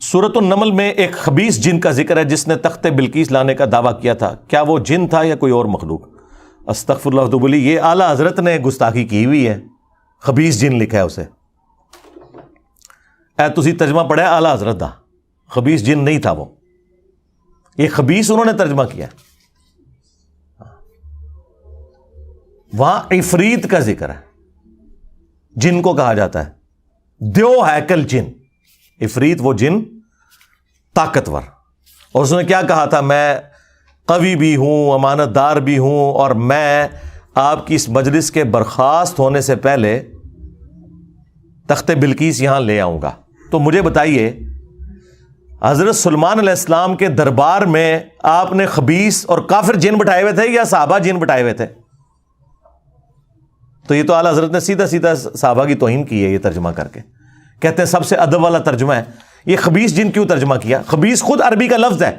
سورۃ النمل میں ایک خبیث جن کا ذکر ہے جس نے تخت بلقیس لانے کا دعویٰ کیا تھا. کیا وہ جن تھا یا کوئی اور مخلوق؟ استغفر اللہ تو بولی یہ اعلیٰ حضرت نے گستاخی کی ہوئی ہے. خبیث جن لکھا ہے اسے. اے تسی ترجمہ پڑھا ہے اعلیٰ حضرت دا, خبیث جن نہیں تھا وہ, یہ خبیث انہوں نے ترجمہ کیا. وہاں عفریت کا ذکر ہے, جن کو کہا جاتا ہے دیو ہیکل جن. عفریت وہ جن طاقتور, اور اس نے کیا کہا تھا, میں قوی بھی ہوں, امانت دار بھی ہوں, اور میں آپ کی اس مجلس کے برخاست ہونے سے پہلے تخت بلقیس یہاں لے آؤں گا. تو مجھے بتائیے حضرت سلیمان علیہ السلام کے دربار میں آپ نے خبیث اور کافر جن بٹھائے ہوئے تھے یا صحابہ جن بٹھائے ہوئے تھے؟ تو یہ تو اعلیٰ حضرت نے سیدھا سیدھا صحابہ کی توہین کی ہے یہ ترجمہ کر کے. کہتے ہیں سب سے ادب والا ترجمہ ہے. یہ خبیث جن کیوں ترجمہ کیا؟ خبیث خود عربی کا لفظ ہے.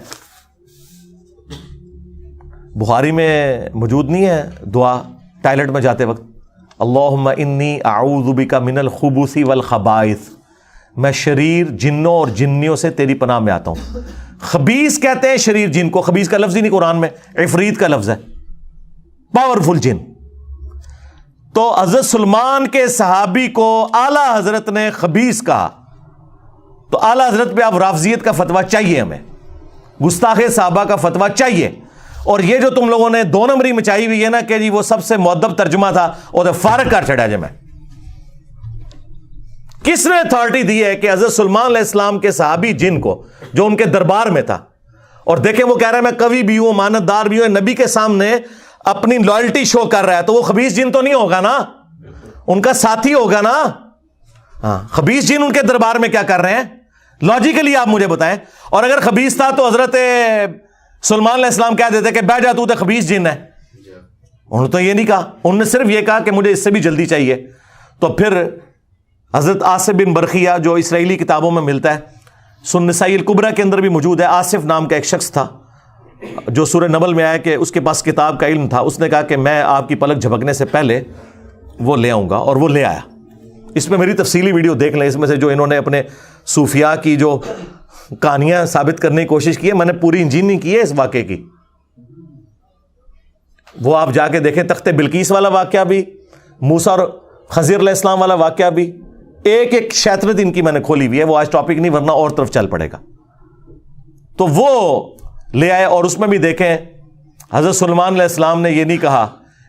بخاری میں موجود نہیں ہے دعا ٹائلٹ میں جاتے وقت, اللہم انی اعوذ بک من الخبث والخبائث, میں شریر جنوں اور جنیوں سے تیری پناہ میں آتا ہوں. خبیث کہتے ہیں شریر جن کو, خبیث کا لفظ ہی نہیں قرآن میں, عفریت کا لفظ ہے, پاورفل جن. تو حضرت سلمان کے صحابی کو اعلیٰ حضرت نے خبیث کہا, تو اعلیٰ حضرت پہ اب رافضیت کا فتویٰ چاہیے, ہمیں گستاخ صحابہ کا فتویٰ چاہیے. اور یہ جو تم لوگوں نے دو نمبری مچائی ہوئی ہے نا کہ جی وہ سب سے مؤدب ترجمہ تھا, وہ تو فارغ کر چھڑا. میں کس نے اتھارٹی دی ہے کہ حضرت سلیمان علیہ السلام کے صحابی جن کو جو ان کے دربار میں تھا, اور دیکھیں وہ کہہ رہا ہے میں قوی بھی ہوں, امانت دار بھی ہوں, نبی کے سامنے اپنی لائلٹی شو کر رہا ہے, تو وہ خبیث جن تو نہیں ہوگا نا, ان کا ساتھی ہوگا نا. ہاں, خبیث جن ان کے دربار میں کیا کر رہے ہیں لاجیکلی آپ مجھے بتائیں. اور اگر خبیث تھا تو حضرت سلیمان علیہ السلام کہہ دیتے کہ بیٹھ جا تو خبیث جن ہے. انہوں نے تو یہ نہیں کہا, انہوں نے صرف یہ کہا کہ مجھے اس سے بھی جلدی چاہیے. تو پھر حضرت آصف بن برخیہ جو اسرائیلی کتابوں میں ملتا ہے, سنن نسائی الکبریٰ کے اندر بھی موجود ہے, آصف نام کا ایک شخص تھا جو سورہ نمل میں آیا کہ اس کے پاس کتاب کا علم تھا. اس نے کہا کہ میں آپ کی پلک جھپکنے سے پہلے وہ لے آؤں گا, اور وہ لے آیا. اس میں میری تفصیلی ویڈیو دیکھ لیں, اس میں سے جو انہوں نے اپنے صوفیاء کی جو کہانیاں ثابت کرنے کی کوشش کی ہے, میں نے پوری انجینئرنگ کی ہے اس واقعے کی, وہ آپ جا کے دیکھیں. تخت بلقیس والا واقعہ بھی, موسیٰ اور خضر علیہ السلام والا واقعہ بھی, ایک ایک شیطرت ان کی میں نے کھولی ہوئی ہے. وہ آج ٹاپک نہیں, ورنہ اور طرف چل پڑے گا. تو وہ لے آئے, اور اس میں بھی دیکھیں حضرت سلیمان علیہ السلام نے یہ نہیں کہا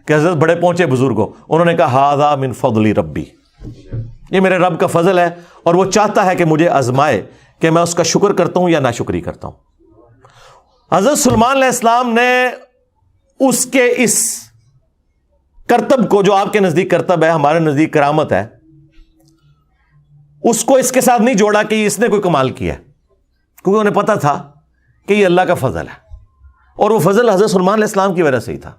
کہ حضرت بڑے پہنچے بزرگ ہو, انہوں نے کہا ھذا من فضل ربی, یہ میرے رب کا فضل ہے, اور وہ چاہتا ہے کہ مجھے آزمائے کہ میں اس کا شکر کرتا ہوں یا ناشکری کرتا ہوں. حضرت سلیمان علیہ السلام نے اس کے اس کرتب کو, جو آپ کے نزدیک کرتب ہے, ہمارے نزدیک کرامت ہے, اس کو اس کے ساتھ نہیں جوڑا کہ اس نے کوئی کمال کیا, کیونکہ انہیں پتا تھا کہ یہ اللہ کا فضل ہے, اور وہ فضل حضرت سلیمان علیہ السلام کی وجہ سے ہی تھا.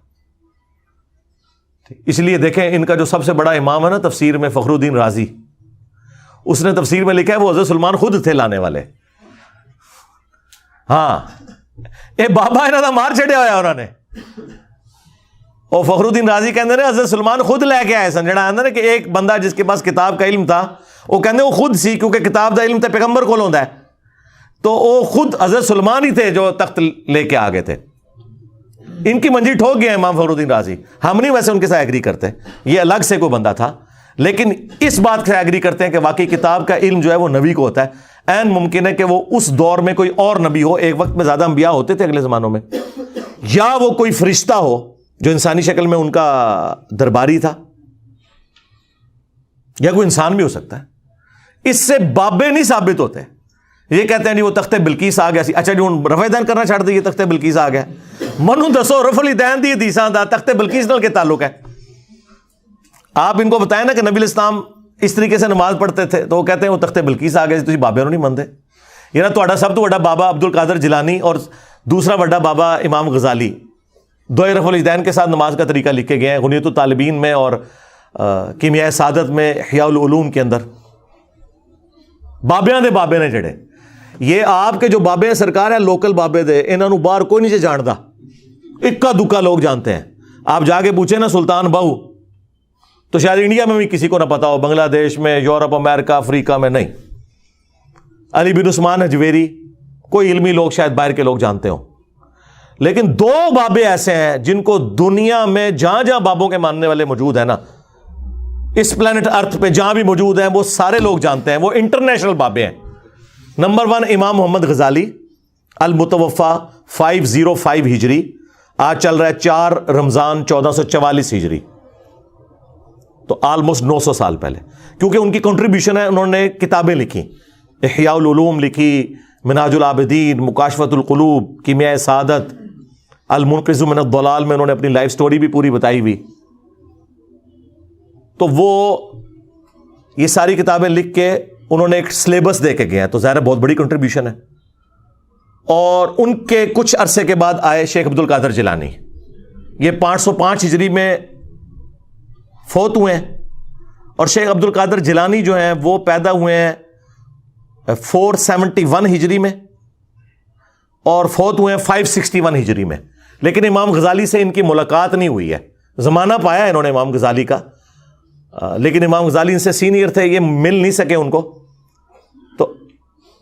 اس لیے دیکھیں ان کا جو سب سے بڑا امام ہے نا تفسیر میں, فخر الدین رازی, اس نے تفسیر میں لکھا ہے وہ حضرت سلیمان خود تھے لانے والے. ہاں, اے بابا انہوں نے مار چڑیا ہوا انہوں نے, اور فخر الدین رازی کہتے ہیں حضرت سلیمان خود لے کے آئے سن. جڑا آتا نا کہ ایک بندہ جس کے پاس کتاب کا علم تھا, وہ کہتے وہ خود سی, کیونکہ کتاب کا علم تو پیغمبر کو ہوندا ہے, تو وہ خود حضرت سلیمان ہی تھے جو تخت لے کے آگے تھے. ان کی منجی ٹھوک گئے امام فخر الدین رازی. ہم نہیں ویسے ان کے ساتھ ایگری کرتے, یہ الگ سے کوئی بندہ تھا, لیکن اس بات سے ایگری کرتے ہیں کہ واقعی کتاب کا علم جو ہے وہ نبی کو ہوتا ہے. عین ممکن ہے کہ وہ اس دور میں کوئی اور نبی ہو, ایک وقت میں زیادہ انبیاء ہوتے تھے اگلے زمانوں میں, یا وہ کوئی فرشتہ ہو جو انسانی شکل میں ان کا درباری تھا, یا کوئی انسان بھی ہو سکتا ہے. اس سے بابے نہیں ثابت ہوتے. یہ کہتے ہیں جی وہ تخت بلقیس آ گیا سی, اچھا جی ہوں رفع دین کرنا چھڑ دیے, تخت بلقیس آ گیا. منو دسو رفع الدین دی حدیثاں دا تخت بلقیس نال کے تعلق ہے؟ آپ ان کو بتائیں نا کہ نبی الاسلام اس طریقے سے نماز پڑھتے تھے, تو وہ کہتے ہیں وہ تخت بلقیس آ گیا سی, تسی بابے نہیں منتے. یہ نا تہاڈا سب تو بڑا بابا عبد القادر جیلانی اور دوسرا بڑا بابا امام غزالی, دو رفع الدین کے ساتھ نماز کا طریقہ لکھے گئے ہیں غنیۃ الطالبین میں اور کیمیاء سعادت میں, احیاء العلوم کے اندر. بابیاں دے بابے نے جڑے, یہ آپ کے جو بابے ہیں سرکار ہیں لوکل بابے دے, انہاں نوں باہر کوئی نہیں جاندا, اکا دکا لوگ جانتے ہیں. آپ جا کے پوچھیں نا سلطان بہو, تو شاید انڈیا میں بھی کسی کو نہ پتا ہو, بنگلہ دیش میں, یورپ, امریکہ, افریقہ میں نہیں. علی بن عثمان حجویری، کوئی علمی لوگ شاید باہر کے لوگ جانتے ہوں، لیکن 2 بابے ایسے ہیں جن کو دنیا میں جہاں جہاں بابوں کے ماننے والے موجود ہیں نا، اس پلانٹ ارتھ پہ جہاں بھی موجود ہیں، وہ سارے لوگ جانتے ہیں، وہ انٹرنیشنل بابے ہیں۔ نمبر 1 امام محمد غزالی، المتوفا 505 ہجری، آج چل رہا ہے 4 رمضان 1444 ہجری، تو آلموسٹ 900 سال پہلے، کیونکہ ان کی کنٹریبیوشن ہے، انہوں نے کتابیں لکھی، احیاء العلوم لکھی، منہاج العابدین، مکاشفۃ القلوب، کیمیائے سعادت، المنقذ من الضلال میں انہوں نے اپنی لائف سٹوری بھی پوری بتائی ہوئی۔ تو وہ یہ ساری کتابیں لکھ کے انہوں نے ایک سلیبس دے کے گئے ہیں، تو ظاہر ہے بہت بڑی کنٹریبیوشن ہے۔ اور ان کے کچھ عرصے کے بعد آئے شیخ عبد القادر جیلانی، یہ 505 ہجری میں فوت ہوئے ہیں، اور شیخ عبد القادر جیلانی جو ہیں وہ پیدا ہوئے ہیں 471 ہجری میں، اور فوت ہوئے ہیں 561 ہجری میں۔ لیکن امام غزالی سے ان کی ملاقات نہیں ہوئی ہے، زمانہ پایا انہوں نے امام غزالی کا، لیکن امام غزالی ان سے سینئر تھے، یہ مل نہیں سکے ان کو، تو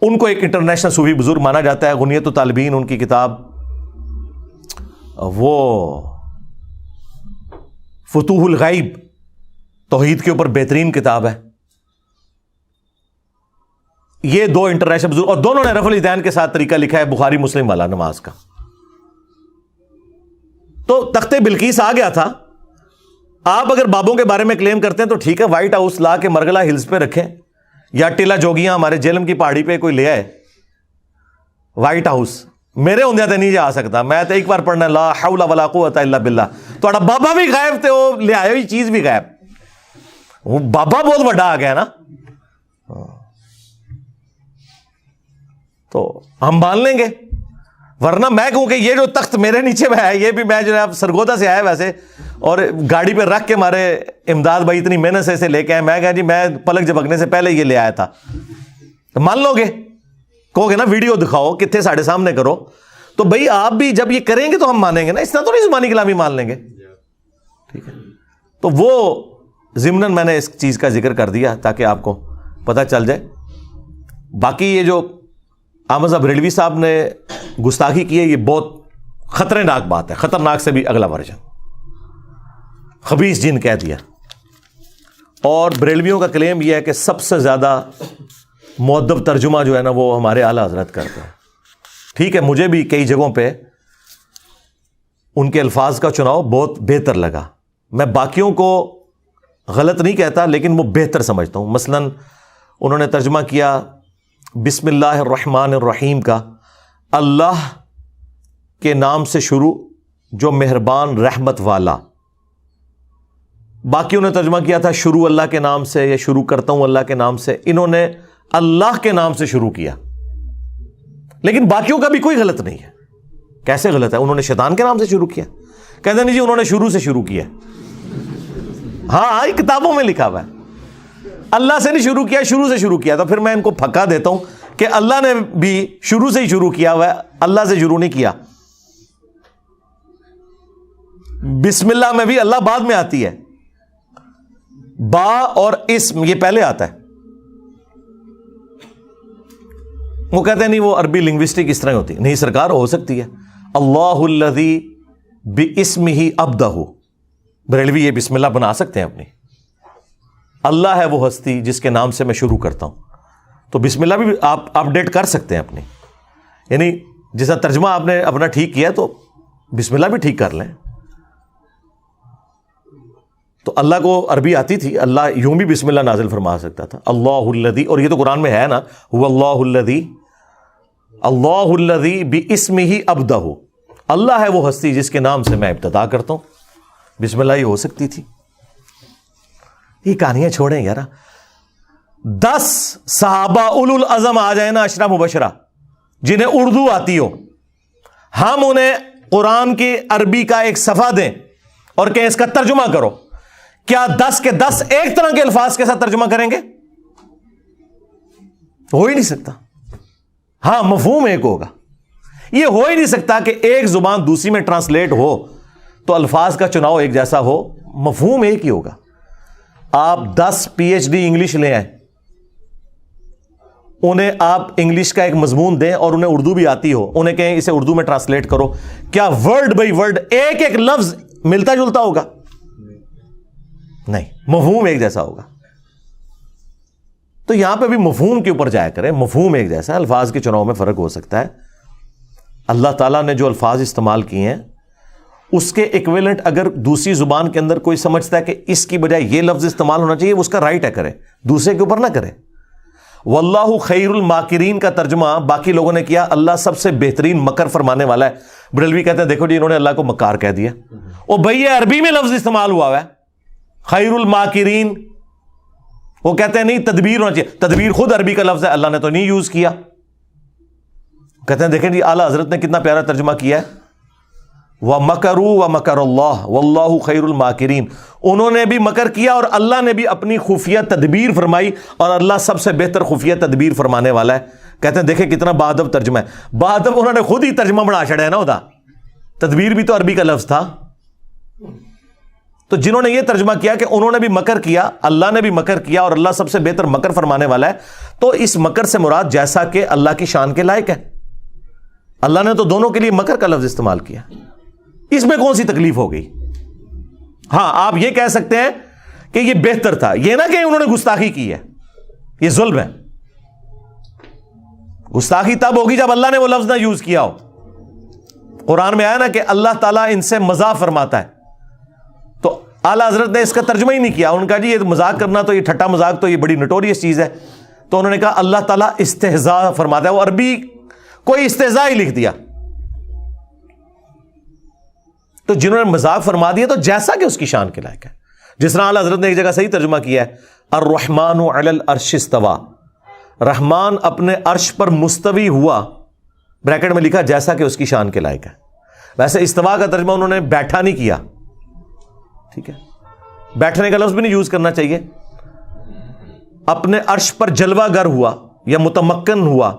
ان کو ایک انٹرنیشنل صوفی بزرگ مانا جاتا ہے۔ غنیۃ الطالبین ان کی کتاب، وہ فتوح الغیب توحید کے اوپر بہترین کتاب ہے۔ یہ 2 انٹرنیشنل بزرگ، اور دونوں نے رفع الیدین کے ساتھ طریقہ لکھا ہے بخاری مسلم والا نماز کا۔ تو تخت بلقیس آ گیا تھا۔ آپ اگر بابوں کے بارے میں کلیم کرتے ہیں تو ٹھیک ہے، وائٹ ہاؤس لا کے مرغلہ ہلز پہ رکھیں، یا ٹیلا جوگیاں ہمارے جیلم کی پہاڑی پہ کوئی لے آئے وائٹ ہاؤس، میرے ہوندے تے نہیں جا سکتا، میں تو ایک بار پڑھنا لا حول ولا قوت الا باللہ، تھوڑا بابا بھی غائب تے وہ لے آئے ہوئی چیز بھی غائب، وہ بابا بہت بڑا آ گیا نا، تو ہم مان لیں گے، ورنہ میں کہوں کہ یہ جو تخت میرے نیچے میں ہے، یہ بھی میں جو ہے سرگودا سے آیا ویسے، اور گاڑی پہ رکھ کے ہمارے امداد بھائی اتنی محنت سے اسے لے کے آئے، میں کہا جی میں پلک جھپکنے سے پہلے یہ لے آیا تھا، تو مان لو گے، کہو گے نا ویڈیو دکھاؤ کتنے ساڑھے سامنے کرو، تو بھائی آپ بھی جب یہ کریں گے تو ہم مانیں گے نا، اس طرح تو نہیں زبانی کلامی مان لیں گے، ٹھیک ہے۔ تو وہ ضمناً میں نے اس چیز کا ذکر کر دیا تاکہ آپ کو پتہ چل جائے۔ باقی یہ جو احمد بریلوی صاحب نے گستاخی کی ہے، یہ بہت خطرناک بات ہے، خطرناک سے بھی اگلا ورژن، خبیث جن کہہ دیا۔ اور بریلویوں کا کلیم یہ ہے کہ سب سے زیادہ مؤدب ترجمہ جو ہے نا وہ ہمارے اعلیٰ حضرت کرتے ہیں۔ ٹھیک ہے، مجھے بھی کئی جگہوں پہ ان کے الفاظ کا چناؤ بہت بہتر لگا، میں باقیوں کو غلط نہیں کہتا لیکن وہ بہتر سمجھتا ہوں۔ مثلا انہوں نے ترجمہ کیا بسم اللہ الرحمن الرحیم کا، اللہ کے نام سے شروع جو مہربان رحمت والا۔ باقیوں نے ترجمہ کیا تھا شروع اللہ کے نام سے، یا شروع کرتا ہوں اللہ کے نام سے، انہوں نے اللہ کے نام سے شروع کیا، لیکن باقیوں کا بھی کوئی غلط نہیں ہے۔ کیسے غلط ہے؟ انہوں نے شیطان کے نام سے شروع کیا، کہتے نہیں جی انہوں نے شروع سے شروع کیا، ہاں یہ کتابوں میں لکھا ہوا ہے، اللہ سے نہیں شروع کیا، شروع سے شروع کیا۔ تو پھر میں ان کو پھکا دیتا ہوں کہ اللہ نے بھی شروع سے ہی شروع کیا ہوا ہے، اللہ سے شروع نہیں کیا۔ بسم اللہ میں بھی اللہ بعد میں آتی ہے، با اور اسم یہ پہلے آتا ہے۔ وہ کہتے ہیں نہیں وہ عربی لنگوسٹک اس طرح ہوتی ہے، نہیں سرکار ہو سکتی ہے، اللہ الذی باسمہ ابدہ، بریلوی یہ بسم اللہ بنا سکتے ہیں اپنی، اللہ ہے وہ ہستی جس کے نام سے میں شروع کرتا ہوں، تو بسم اللہ بھی آپ اپڈیٹ کر سکتے ہیں اپنی، یعنی جیسا ترجمہ آپ نے اپنا ٹھیک کیا تو بسم اللہ بھی ٹھیک کر لیں۔ تو اللہ کو عربی آتی تھی، اللہ یوں بھی بسم اللہ نازل فرما سکتا تھا، اللہ الذی، اور یہ تو قرآن میں ہے نا، هو اللہ الذی، اللہ الذی باسمہ ابدہ، اللہ ہے وہ ہستی جس کے نام سے میں ابتدا کرتا ہوں، بسم اللہ یہ ہو سکتی تھی۔ یہ کہانیاں چھوڑیں یار، 10 صحابہ اولو العزم آ جائیں نا عشرہ مبشرہ جنہیں اردو آتی ہو، ہم انہیں قرآن کی عربی کا ایک صفحہ دیں اور کہ اس کا ترجمہ کرو، کیا 10 کے 10 ایک طرح کے الفاظ کے ساتھ ترجمہ کریں گے؟ ہو ہی نہیں سکتا۔ ہاں مفہوم ایک ہوگا، یہ ہو ہی نہیں سکتا کہ ایک زبان دوسری میں ٹرانسلیٹ ہو تو الفاظ کا چناؤ ایک جیسا ہو، مفہوم ایک ہی ہوگا۔ آپ 10 PhD انگلش لے آئیں انہیں آپ انگلش کا ایک مضمون دیں اور انہیں اردو بھی آتی ہو, انہیں کہیں اسے اردو میں ٹرانسلیٹ کرو, کیا ورڈ بائی ورڈ ایک ایک لفظ ملتا جلتا ہوگا؟ نہیں, مفہوم ایک جیسا ہوگا. تو یہاں پہ بھی مفہوم کے اوپر جایا کریں, مفہوم ایک جیسا, الفاظ کے چناؤ میں فرق ہو سکتا ہے. اللہ تعالیٰ نے جو الفاظ استعمال کیے ہیں اس کے ایکویلنٹ اگر دوسری زبان کے اندر کوئی سمجھتا ہے کہ اس کی بجائے یہ لفظ استعمال ہونا چاہیے, اس کا رائٹ ہے, کرے, دوسرے کے اوپر نہ کرے. واللہ خیر الماکرین کا ترجمہ باقی لوگوں نے کیا اللہ سب سے بہترین مکر فرمانے والا ہے. بریلوی کہتے ہیں دیکھو جی انہوں نے اللہ کو مکار کہہ دیا. او بھئی یہ عربی میں لفظ استعمال ہوا ہے خیر الماکرین, وہ کہتے ہیں نہیں تدبیر ہونا چاہیے. تدبیر خود عربی کا لفظ ہے, اللہ نے تو نہیں یوز کیا. کہتے ہیں دیکھیں جی اعلیٰ حضرت نے کتنا پیارا ترجمہ کیا ہے, وَمَكَرُوا وَمَكَرَ اللَّهُ وَاللَّهُ خَيْرُ الْمَاكِرِينَ. انہوں نے بھی مکر کیا اور اللہ نے بھی اپنی خفیہ تدبیر فرمائی, اور اللہ سب سے بہتر خفیہ تدبیر فرمانے والا ہے. کہتے ہیں دیکھیں کتنا بادب ترجمہ ہے. بادب انہوں نے خود ہی ترجمہ بنا چھڑا ہے نا, ادا تدبیر بھی تو عربی کا لفظ تھا. تو جنہوں نے یہ ترجمہ کیا کہ انہوں نے بھی مکر کیا, اللہ نے بھی مکر کیا, اور اللہ سب سے بہتر مکر فرمانے والا ہے, تو اس مکر سے مراد جیسا کہ اللہ کی شان کے لائق ہے. اللہ نے تو دونوں کے لیے مکر کا لفظ استعمال کیا, اس میں کون سی تکلیف ہو گئی؟ ہاں آپ یہ کہہ سکتے ہیں کہ یہ بہتر تھا, یہ نہ کہ انہوں نے گستاخی کی ہے, یہ ظلم ہے. گستاخی تب ہوگی جب اللہ نے وہ لفظ نہ یوز کیا ہو. قرآن میں آیا نا کہ اللہ تعالیٰ ان سے مزاح فرماتا ہے, تو اعلیٰ حضرت نے اس کا ترجمہ ہی نہیں کیا. انہوں نے کہا جی یہ مذاق کرنا تو یہ ٹھٹا مذاق تو یہ بڑی نٹوریس چیز ہے. تو انہوں نے کہا اللہ تعالیٰ استہزاء فرماتا ہے, وہ عربی کوئی استہزاء ہی لکھ دیا. تو جنہوں نے مذاق فرما دیا تو جیسا کہ اس کی شان کے لائق ہے. جس طرح اعلیٰ حضرت نے ایک جگہ صحیح ترجمہ کیا ہے, الرحمن علی العرش استوى, رحمان اپنے عرش پر مستوی ہوا, بریکٹ میں لکھا جیسا کہ اس کی شان کے لائق ہے. ویسے استوا کا ترجمہ انہوں نے بیٹھا نہیں کیا, ٹھیک ہے, بیٹھنے کا لفظ بھی نہیں یوز کرنا چاہیے. اپنے عرش پر جلوہ گر ہوا یا متمکن ہوا,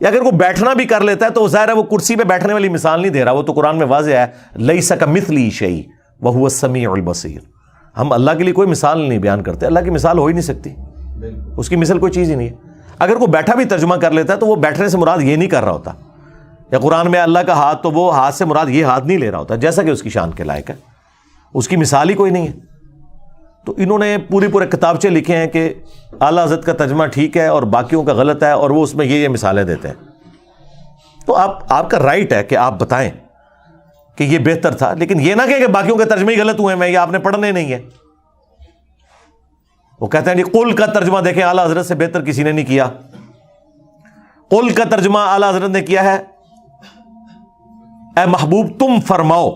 یا اگر وہ بیٹھنا بھی کر لیتا ہے تو ظاہر ہے وہ کرسی پہ بیٹھنے والی مثال نہیں دے رہا, وہ تو قرآن میں واضح ہے لیس کمثلہ شیء وہو السمیع البصیر. ہم اللہ کے لیے کوئی مثال نہیں بیان کرتے, اللہ کی مثال ہو ہی نہیں سکتی, اس کی مثل کوئی چیز ہی نہیں ہے. اگر کوئی بیٹھا بھی ترجمہ کر لیتا ہے تو وہ بیٹھنے سے مراد یہ نہیں کر رہا ہوتا, یا قرآن میں اللہ کا ہاتھ تو وہ ہاتھ سے مراد یہ ہاتھ نہیں لے رہا ہوتا, جیسا کہ اس کی شان کے لائق ہے, اس کی مثال ہی کوئی نہیں ہے. تو انہوں نے پورے کتابچے لکھے ہیں کہ اعلیٰ حضرت کا ترجمہ ٹھیک ہے اور باقیوں کا غلط ہے, اور وہ اس میں یہ مثالیں دیتے ہیں. تو آپ کا رائٹ ہے کہ آپ بتائیں کہ یہ بہتر تھا, لیکن یہ نہ کہ باقیوں کے ترجمے ہی غلط ہوئے ہیں, یا آپ نے پڑھنے نہیں ہے. وہ کہتے ہیں جی قل کا ترجمہ دیکھیں اعلیٰ حضرت سے بہتر کسی نے نہیں کیا. قل کا ترجمہ اعلیٰ حضرت نے کیا ہے اے محبوب تم فرماؤ.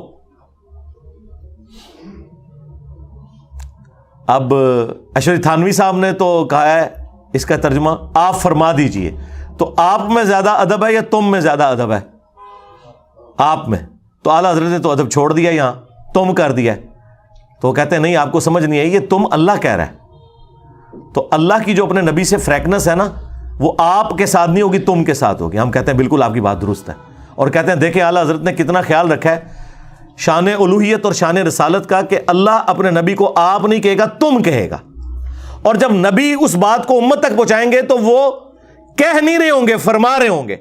اب اشرف تھانوی صاحب نے تو کہا ہے اس کا ترجمہ آپ فرما دیجئے, تو آپ میں زیادہ ادب ہے یا تم میں زیادہ ادب ہے؟ آپ میں. تو اعلیٰ حضرت نے تو ادب چھوڑ دیا, یہاں تم کر دیا. تو وہ کہتے ہیں نہیں آپ کو سمجھ نہیں آئی, یہ تم اللہ کہہ رہا ہے. تو اللہ کی جو اپنے نبی سے فریکنس ہے نا, وہ آپ کے ساتھ نہیں ہوگی, تم کے ساتھ ہوگی. ہم کہتے ہیں بالکل آپ کی بات درست ہے, اور کہتے ہیں دیکھیں اعلیٰ حضرت نے کتنا خیال رکھا ہے شان الوہیت اور شان رسالت کا, کہ اللہ اپنے نبی کو آپ نہیں کہے گا تم کہے گا, اور جب نبی اس بات کو امت تک پہنچائیں گے تو وہ کہہ نہیں رہے ہوں گے, فرما رہے ہوں گے.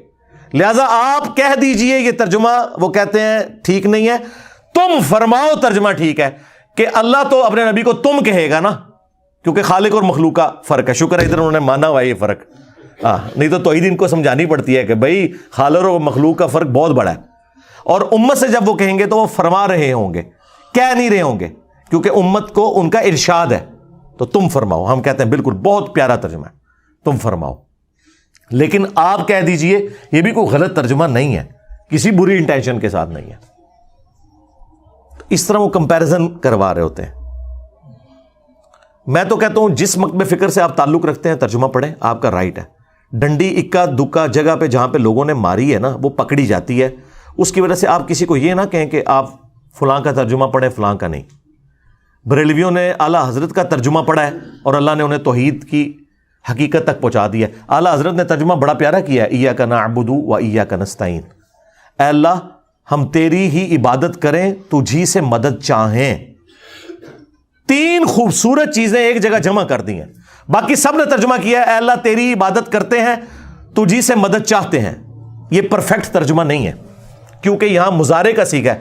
لہذا آپ کہہ دیجئے یہ ترجمہ وہ کہتے ہیں ٹھیک نہیں ہے, تم فرماؤ ترجمہ ٹھیک ہے, کہ اللہ تو اپنے نبی کو تم کہے گا نا, کیونکہ خالق اور مخلوق کا فرق ہے. شکر ہے ادھر انہوں نے مانا ہوا یہ فرق, نہیں تو توحید ان کو سمجھانی پڑتی ہے کہ بھائی خالق اور مخلوق کا فرق بہت بڑا ہے. اور امت سے جب وہ کہیں گے تو وہ فرما رہے ہوں گے, کہہ نہیں رہے ہوں گے, کیونکہ امت کو ان کا ارشاد ہے. تو تم فرماؤ, ہم کہتے ہیں بالکل بہت پیارا ترجمہ ہے, تم فرماؤ. لیکن آپ کہہ دیجئے یہ بھی کوئی غلط ترجمہ نہیں ہے, کسی بری انٹینشن کے ساتھ نہیں ہے. اس طرح وہ کمپیریزن کروا رہے ہوتے ہیں. میں تو کہتا ہوں جس مکتب فکر سے آپ تعلق رکھتے ہیں ترجمہ پڑھیں, آپ کا رائٹ ہے. ڈنڈی اکا دکا جگہ پہ جہاں پہ لوگوں نے ماری ہے نا وہ پکڑی جاتی ہے, اس کی وجہ سے آپ کسی کو یہ نہ کہیں کہ آپ فلاں کا ترجمہ پڑھیں فلاں کا نہیں. بریلویوں نے اعلیٰ حضرت کا ترجمہ پڑھا ہے اور اللہ نے انہیں توحید کی حقیقت تک پہنچا دیا. اعلیٰ حضرت نے ترجمہ بڑا پیارا کیا ہے, ایاک نعبد و ایاک نستعین, اے اللہ ہم تیری ہی عبادت کریں, تجھی سے مدد چاہیں. تین خوبصورت چیزیں ایک جگہ جمع کر دی ہیں. باقی سب نے ترجمہ کیا ہے اے اللہ تیری عبادت کرتے ہیں, تجھی سے مدد چاہتے ہیں. یہ پرفیکٹ ترجمہ نہیں ہے, کیونکہ یہاں مضارع کا صیغہ ہے.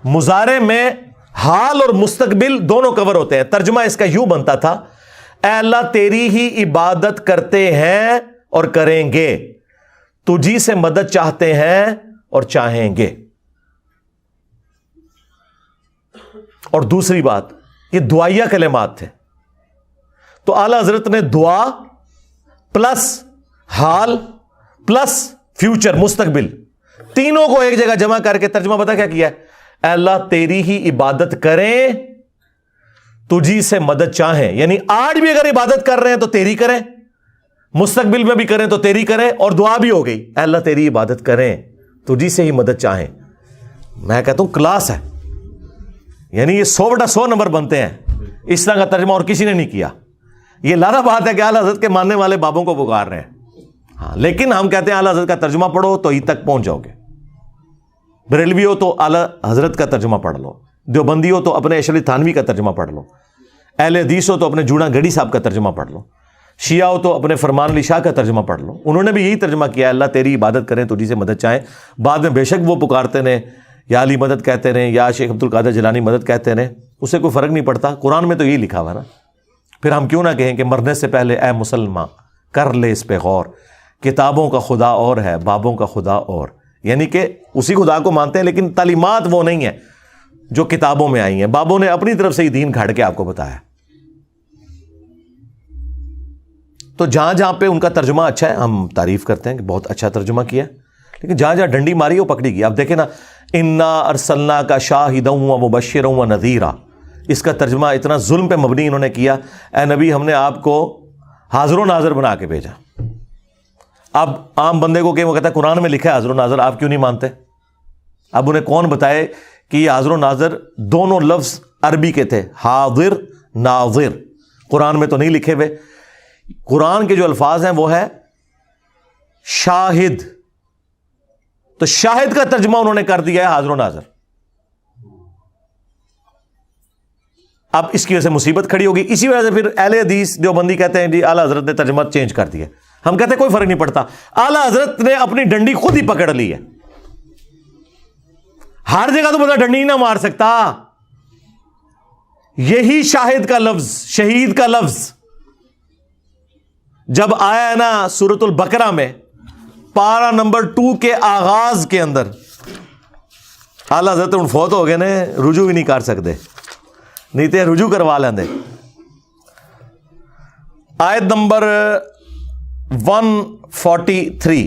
مضارع میں حال اور مستقبل دونوں کور ہوتے ہیں. ترجمہ اس کا یوں بنتا تھا اے اللہ تیری ہی عبادت کرتے ہیں اور کریں گے, تجھی سے مدد چاہتے ہیں اور چاہیں گے. اور دوسری بات, یہ دعائیہ کلمات تھے, تو اعلی حضرت نے دعا پلس حال پلس فیوچر مستقبل تینوں کو ایک جگہ جمع کر کے ترجمہ پتہ کیا کیا ہے, اے اللہ تیری ہی عبادت کریں تجھی سے مدد چاہیں. یعنی آج بھی اگر عبادت کر رہے ہیں تو تیری کریں, مستقبل میں بھی کریں تو تیری کریں, اور دعا بھی ہو گئی اے اللہ تیری عبادت کریں تجھی سے ہی مدد چاہیں. میں کہتا ہوں کلاس ہے, یعنی یہ 100/100 نمبر بنتے ہیں. اس طرح کا ترجمہ اور کسی نے نہیں کیا. یہ لادہ بات ہے کہ اعلیٰ حضرت کے ماننے والے بابوں کو پکار رہے ہیں. ہاں, لیکن ہم کہتے ہیں اعلیٰ حضرت کا ترجمہ پڑھو تو ہی تک پہنچ جاؤ گے. بریلوی ہو تو اعلیٰ حضرت کا ترجمہ پڑھ لو, دیوبندی ہو تو اپنے اشرف تھانوی کا ترجمہ پڑھ لو, اہل حدیث ہو تو اپنے جوڑا گڑھی صاحب کا ترجمہ پڑھ لو, شیعہ ہو تو اپنے فرمان علی شاہ کا ترجمہ پڑھ لو. انہوں نے بھی یہی ترجمہ کیا اللہ تیری عبادت کریں تجھی سے مدد چاہیں. بعد میں بے شک وہ پکارتے رہے یا علی مدد کہتے رہے یا شیخ عبد القادر جیلانی مدد کہتے رہے, اسے کوئی فرق نہیں پڑتا. قرآن میں تو یہی لکھا ہوا نا. پھر ہم کیوں نہ کہیں کہ مرنے سے پہلے اے مسلمان کر لے اس پہ غور, کتابوں کا خدا اور ہے بابوں کا خدا اور. یعنی کہ اسی خدا کو مانتے ہیں لیکن تعلیمات وہ نہیں ہیں جو کتابوں میں آئی ہیں. بابوں نے اپنی طرف سے ہی دین گھڑ کے آپ کو بتایا. تو جہاں جہاں پہ ان کا ترجمہ اچھا ہے ہم تعریف کرتے ہیں کہ بہت اچھا ترجمہ کیا, لیکن جہاں جہاں ڈنڈی ماری وہ پکڑی گئی. آپ دیکھیں نا, انا ارسلنا کا شاہدا و مبشرا و نذیرا, اس کا ترجمہ اتنا ظلم پہ مبنی انہوں نے کیا, اے نبی ہم نے آپ کو حاضر و ناظر بنا کے بھیجا. اب عام بندے کو کہ وہ کہتا ہے قرآن میں لکھا ہے حاضر و ناظر, آپ کیوں نہیں مانتے؟ اب انہیں کون بتائے کہ یہ حاضر و ناظر دونوں لفظ عربی کے تھے, حاضر ناظر, قرآن میں تو نہیں لکھے ہوئے. قرآن کے جو الفاظ ہیں وہ ہے شاہد, تو شاہد کا ترجمہ انہوں نے کر دیا ہے حاضر و ناظر. اب اس کی وجہ سے مصیبت کھڑی ہوگی. اسی وجہ سے پھر اہل حدیث دیوبندی کہتے ہیں جی اعلیٰ حضرت نے ترجمہ چینج کر دیا. ہم کہتے ہیں کوئی فرق نہیں پڑتا, اعلیٰ حضرت نے اپنی ڈنڈی خود ہی پکڑ لی ہے. ہر جگہ تو بندہ ڈنڈی نہ مار سکتا. یہی شاہد کا لفظ, شہید کا لفظ جب آیا ہے نا سورۃ البقرہ میں پارہ نمبر 2 کے آغاز کے اندر, اعلیٰ حضرت ان فوت ہو گئے نے, رجوع بھی نہیں کر سکتے, نہیں تو رجوع کروا لیں. آیت نمبر 143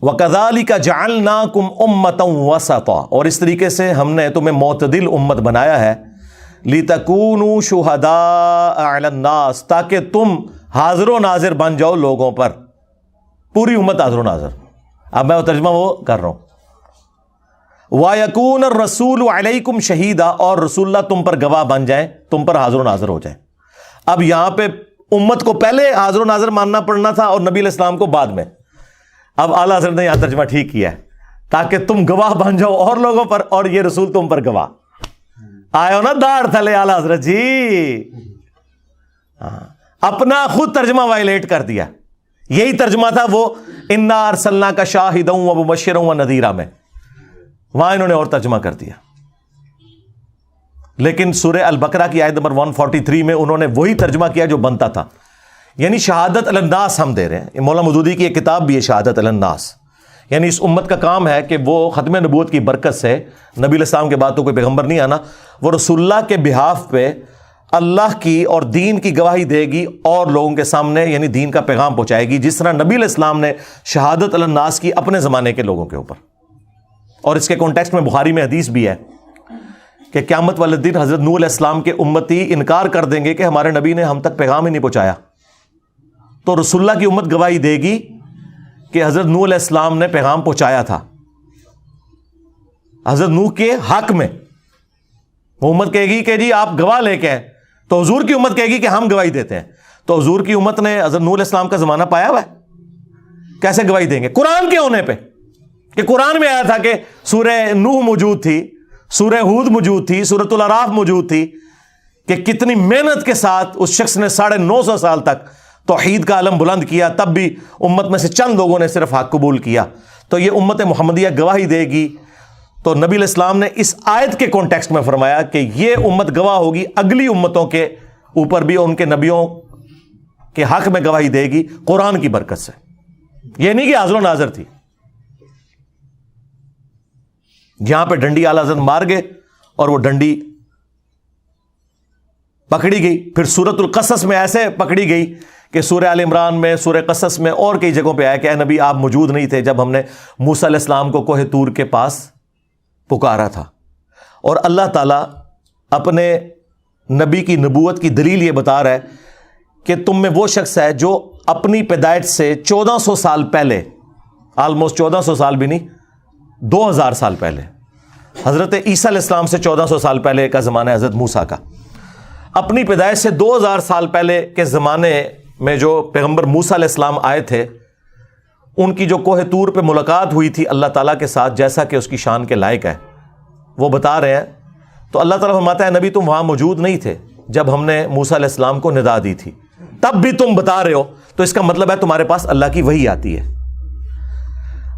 وَكَذَلِكَ جَعَلْنَاكُمْ أُمَّةً وَسَطًا, اور اس طریقے سے ہم نے تمہیں معتدل امت بنایا ہے, لِتَكُونُوا شُهَدَاءَ عَلَى النَّاسِ, تاکہ تم حاضر و ناظر بن جاؤ لوگوں پر. پوری امت حاضر و ناظر. اب میں وہ ترجمہ وہ کر رہا ہوں, وَيَكُونَ الرَّسُولُ عَلَيْكُمْ شَهِيدًا, اور رسول اللہ تم پر گواہ بن جائیں, تم پر حاضر و ناظر ہو جائیں. اب یہاں پہ امت کو پہلے حاضر و ناظر ماننا پڑنا تھا اور نبی علیہ السلام کو بعد میں. اب اعلیٰ حضرت نے یہاں ترجمہ ٹھیک کیا ہے, تاکہ تم گواہ بن جاؤ اور لوگوں پر, اور یہ رسول تم پر گواہ. آئے ہو نا داڑھ تھلے اعلیٰ حضرت جی, اپنا خود ترجمہ وائلیٹ کر دیا. یہی ترجمہ تھا وہ انا ارسلنا کا شاہدا و مبشرا و نذیرا میں, وہاں انہوں نے اور ترجمہ کر دیا. لیکن سورہ البقرہ کی آیت نمبر 143 میں انہوں نے وہی ترجمہ کیا جو بنتا تھا, یعنی شہادت علی الناس ہم دے رہے ہیں. مولانا مودودی کی ایک کتاب بھی ہے شہادت علی الناس, یعنی اس امت کا کام ہے کہ وہ ختم نبوت کی برکت سے, نبی علیہ السلام کے بعد تو کوئی پیغمبر نہیں آنا, وہ رسول اللہ کے بہاف پہ اللہ کی اور دین کی گواہی دے گی اور لوگوں کے سامنے یعنی دین کا پیغام پہنچائے گی, جس طرح نبی علیہ السلام نے شہادت علی الناس کی اپنے زمانے کے لوگوں کے اوپر. اور اس کے کانٹیکسٹ میں بخاری میں حدیث بھی ہے کہ قیامت والے دن حضرت نوح علیہ السلام کے امتی انکار کر دیں گے کہ ہمارے نبی نے ہم تک پیغام ہی نہیں پہنچایا, تو رسول اللہ کی امت گواہی دے گی کہ حضرت نوح علیہ السلام نے پیغام پہنچایا تھا. حضرت نوح کے حق میں وہ امت کہے گی کہ جی آپ گواہ لے کے ہیں, تو حضور کی امت کہے گی کہ ہم گواہی دیتے ہیں. تو حضور کی امت نے حضرت نوح علیہ السلام کا زمانہ پایا ہوا ہے, کیسے گواہی دیں گے؟ قرآن کے ہونے پہ, کہ قرآن میں آیا تھا کہ سورہ نوح موجود تھی, سورہ ہود موجود تھی, سورۃ الاعراف موجود تھی, کہ کتنی محنت کے ساتھ اس شخص نے 950 سال تک توحید کا علم بلند کیا، تب بھی امت میں سے چند لوگوں نے صرف حق قبول کیا. تو یہ امت محمدیہ گواہی دے گی. تو نبی علیہ السلام نے اس آیت کے کانٹیکسٹ میں فرمایا کہ یہ امت گواہ ہوگی اگلی امتوں کے اوپر بھی، ان کے نبیوں کے حق میں گواہی دے گی قرآن کی برکت سے. یہ نہیں کہ حاضر و ناظر تھی. یہاں پہ ڈنڈی اعلی حضرت مار گئے اور وہ ڈنڈی پکڑی گئی. پھر سورۃ القصص میں ایسے پکڑی گئی کہ سورہ آل عمران میں، سورہ قصص میں اور کئی جگہوں پہ آیا کہ اے نبی آپ موجود نہیں تھے جب ہم نے موسیٰ علیہ السلام کو کوہ طور کے پاس پکارا تھا. اور اللہ تعالیٰ اپنے نبی کی نبوت کی دلیل یہ بتا رہا ہے کہ تم میں وہ شخص ہے جو اپنی پیدائش سے 1400 سال پہلے، آلموسٹ 1400 سال بھی نہیں، 2000 سال پہلے، حضرت عیسیٰ علیہ السلام سے 1400 سال پہلے کا زمانہ ہے حضرت موسیٰ کا. اپنی پیدائش سے 2000 سال پہلے کے زمانے میں جو پیغمبر موسیٰ علیہ السلام آئے تھے، ان کی جو کوہ طور پہ ملاقات ہوئی تھی اللہ تعالیٰ کے ساتھ، جیسا کہ اس کی شان کے لائق ہے، وہ بتا رہے ہیں. تو اللہ تعالیٰ فرماتا ہے نبی تم وہاں موجود نہیں تھے جب ہم نے موسیٰ علیہ السلام کو ندا دی تھی، تب بھی تم بتا رہے ہو، تو اس کا مطلب ہے تمہارے پاس اللہ کی وحی آتی ہے.